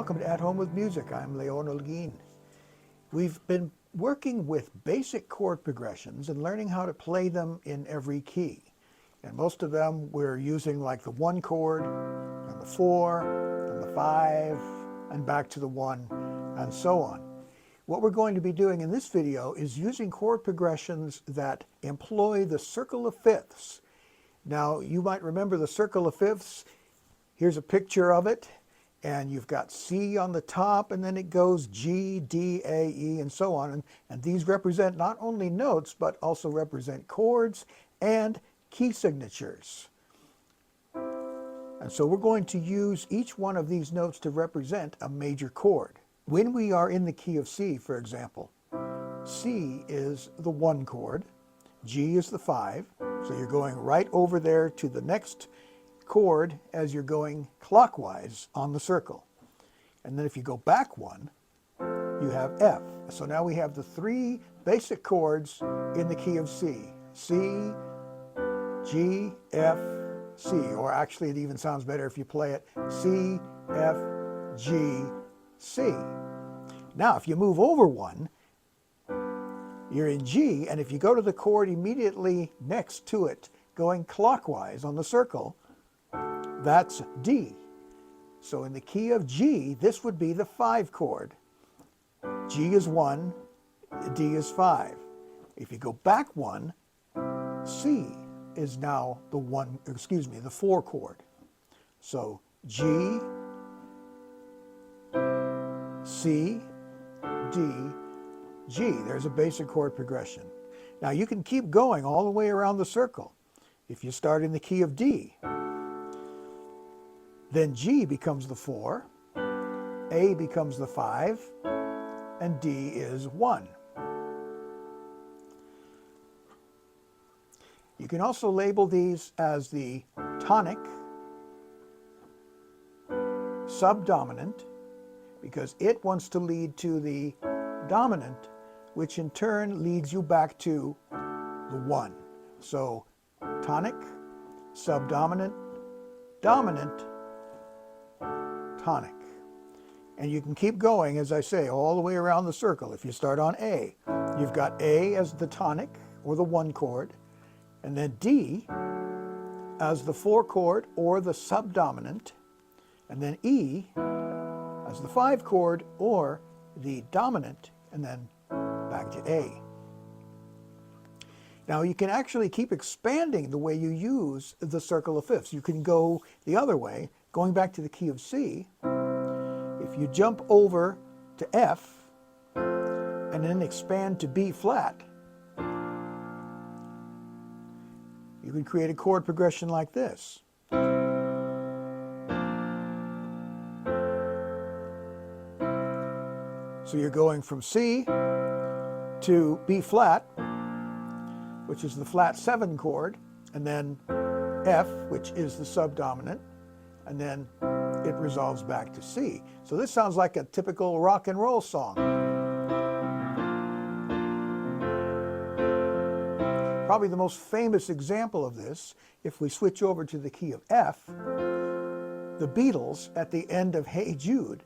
Welcome to At Home with Music. I'm Leon Olguin. We've been working with basic chord progressions and learning how to play them in every key. And most of them we're using like the 1 chord and the 4 and the 5 and back to the 1 and so on. What we're going to be doing in this video is using chord progressions that employ the circle of fifths. Now you might remember the circle of fifths. Here's a picture of it. And you've got C on the top, and then it goes G, D, A, E, and so on. And these represent not only notes, but also represent chords and key signatures. And so we're going to use each one of these notes to represent a major chord. When we are in the key of C, for example, C is the 1 chord, G is the 5, so you're going right over there to the next chord as you're going clockwise on the circle. And then if you go back 1, you have F. So now we have the 3 basic chords in the key of C. C, G, F, C. Or actually it even sounds better if you play it C, F, G, C. Now if you move over 1, you're in G, and if you go to the chord immediately next to it, going clockwise on the circle, that's D. So in the key of G, this would be the 5 chord. G is 1, D is 5. If you go back 1, C is now the 4 chord. So G, C, D, G. There's a basic chord progression. Now you can keep going all the way around the circle. If you start in the key of D, then G becomes the 4, A becomes the 5, and D is 1. You can also label these as the tonic, subdominant, because it wants to lead to the dominant, which in turn leads you back to the 1. So tonic, subdominant, dominant, tonic. And you can keep going, as I say, all the way around the circle. If you start on A, you've got A as the tonic, or the 1 chord, and then D as the 4 chord, or the subdominant, and then E as the 5 chord, or the dominant, and then back to A. Now you can actually keep expanding the way you use the circle of fifths. You can go the other way, going back to the key of C. If you jump over to F and then expand to B flat, you can create a chord progression like this. So you're going from C to B flat, which is the flat 7 chord, and then F, which is the subdominant, and then it resolves back to C. So this sounds like a typical rock and roll song. Probably the most famous example of this, if we switch over to the key of F, the Beatles at the end of Hey Jude.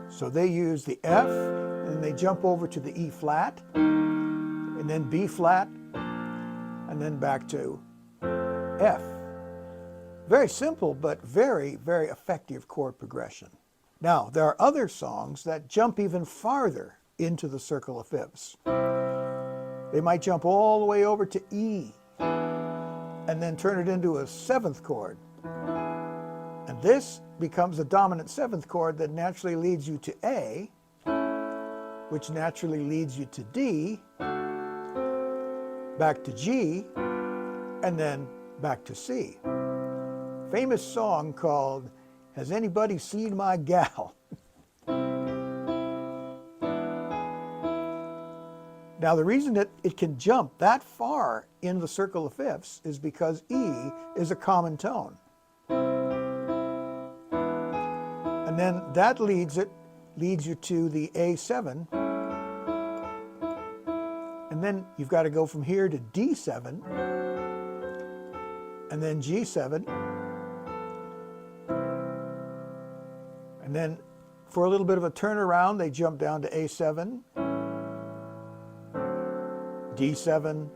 So they use the F, and they jump over to the E flat, and then B flat, and then back to F. Very simple, but very, very effective chord progression. Now, there are other songs that jump even farther into the circle of fifths. They might jump all the way over to E, and then turn it into a 7th chord. And this becomes a dominant 7th chord that naturally leads you to A, which naturally leads you to D, back to G, and then back to C. Famous song called, "Has Anybody Seen My Gal?" Now the reason that it can jump that far in the circle of fifths is because E is a common tone. And then that leads you to the A7, and And then you've got to go from here to D7, and then G7, and then for a little bit of a turnaround, they jump down to A7, D7,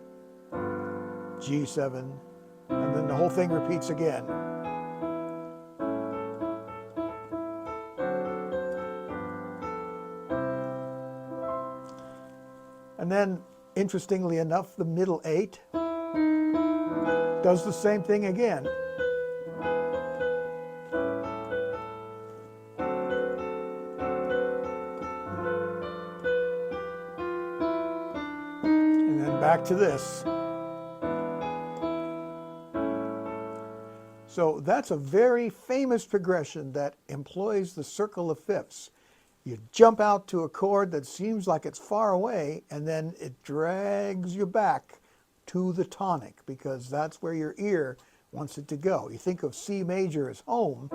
G7, and then the whole thing repeats again. And then, interestingly enough, the middle 8 does the same thing again. And then back to this. So that's a very famous progression that employs the circle of fifths. You jump out to a chord that seems like it's far away, and then it drags you back to the tonic, because that's where your ear wants it to go. You think of C major as home,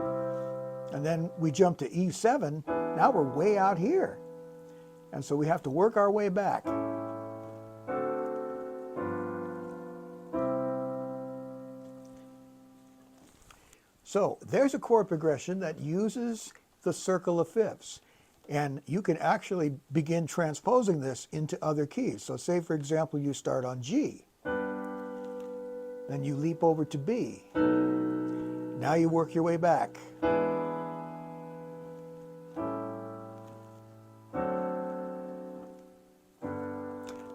and then we jump to E7. Now we're way out here. And so we have to work our way back. So there's a chord progression that uses the circle of fifths. And you can actually begin transposing this into other keys. So say, for example, you start on G. Then you leap over to B. Now you work your way back.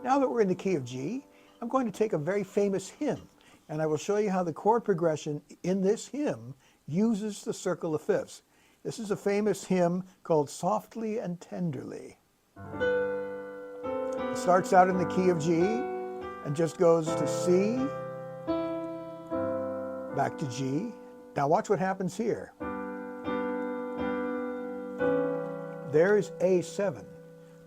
Now that we're in the key of G, I'm going to take a very famous hymn, and I will show you how the chord progression in this hymn uses the circle of fifths. This is a famous hymn called Softly and Tenderly. It starts out in the key of G and just goes to C, back to G. Now watch what happens here. There's A7.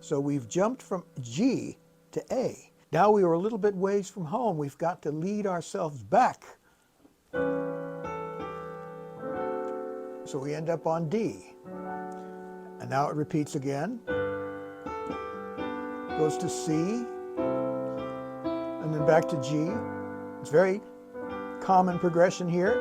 So we've jumped from G to A. Now we were a little bit ways from home. We've got to lead ourselves back. So we end up on D. And now it repeats again. Goes to C. And then back to G. It's very common progression here.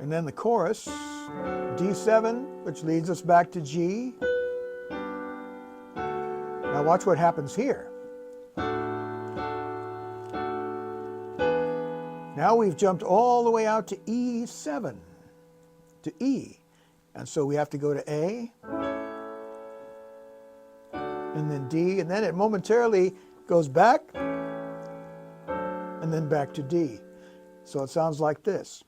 And then the chorus, D7, which leads us back to G. Now watch what happens here. Now we've jumped all the way out to E7, to E. And so we have to go to A, and then D, and then it momentarily goes back, and then back to D. So it sounds like this.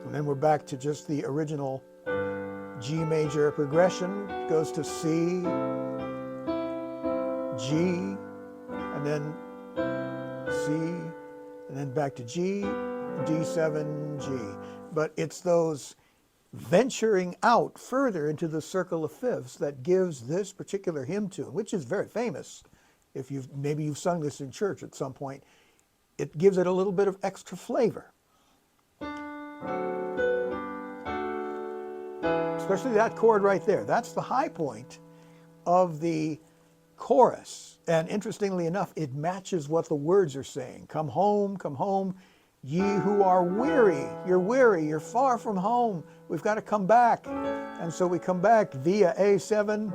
And then we're back to just the original G major progression. It goes to C, G, and then C, and then back to G, D7, G. But it's those venturing out further into the circle of fifths that gives this particular hymn tune, which is very famous. If maybe you've sung this in church at some point, it gives it a little bit of extra flavor. Especially that chord right there. That's the high point of the chorus. And interestingly enough, it matches what the words are saying. Come home, ye who are weary. You're weary, you're far from home. We've got to come back. And so we come back via A7,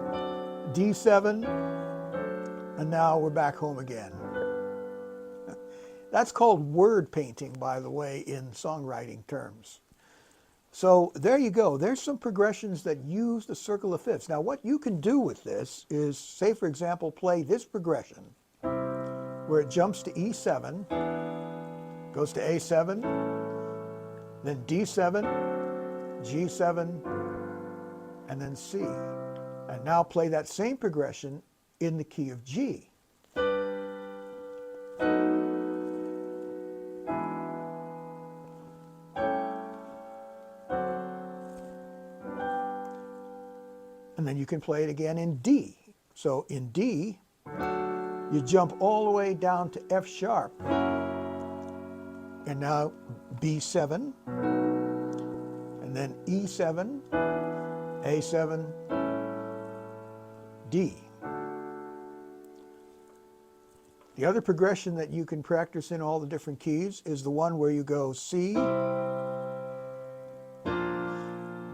D7, and now we're back home again. That's called word painting, by the way, in songwriting terms. So there you go. There's some progressions that use the circle of fifths. Now what you can do with this is, say for example, play this progression where it jumps to E7, goes to A7, then D7, G7, and then C. And now play that same progression in the key of G. And then you can play it again in D. So in D, You jump all the way down to F sharp. And now B7, and then E7, A7, D. The other progression that you can practice in all the different keys is the one where you go C,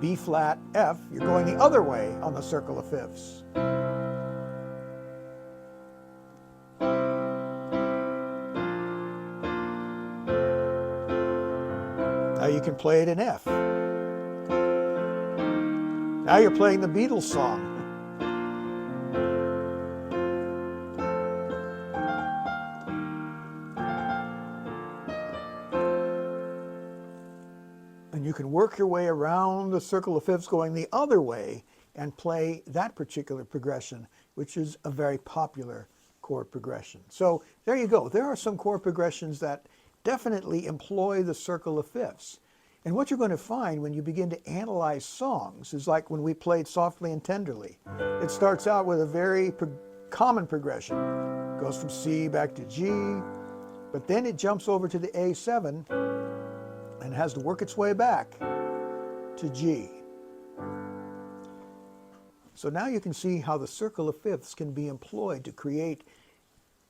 B flat, F. You're going the other way on the circle of fifths. Now you can play it in F. Now you're playing the Beatles song. And you can work your way around the circle of fifths going the other way and play that particular progression, which is a very popular chord progression. So there you go. There are some chord progressions that definitely employ the circle of fifths. And what you're going to find when you begin to analyze songs is like when we played Softly and Tenderly. It starts out with a very common progression. It goes from C back to G, but then it jumps over to the A7 and has to work its way back to G. So now you can see how the circle of fifths can be employed to create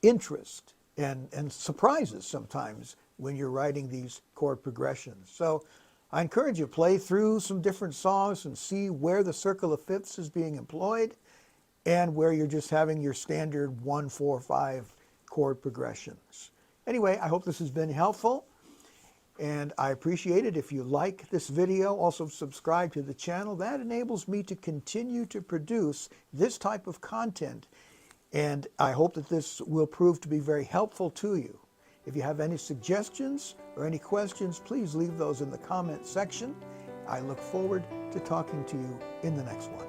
interest and surprises sometimes when you're writing these chord progressions. So I encourage you to play through some different songs and see where the circle of fifths is being employed and where you're just having your standard 1, 4, 5 chord progressions. Anyway, I hope this has been helpful, and I appreciate it if you like this video. Also subscribe to the channel. That enables me to continue to produce this type of content, and I hope that this will prove to be very helpful to you. If you have any suggestions or any questions, please leave those in the comment section. I look forward to talking to you in the next one.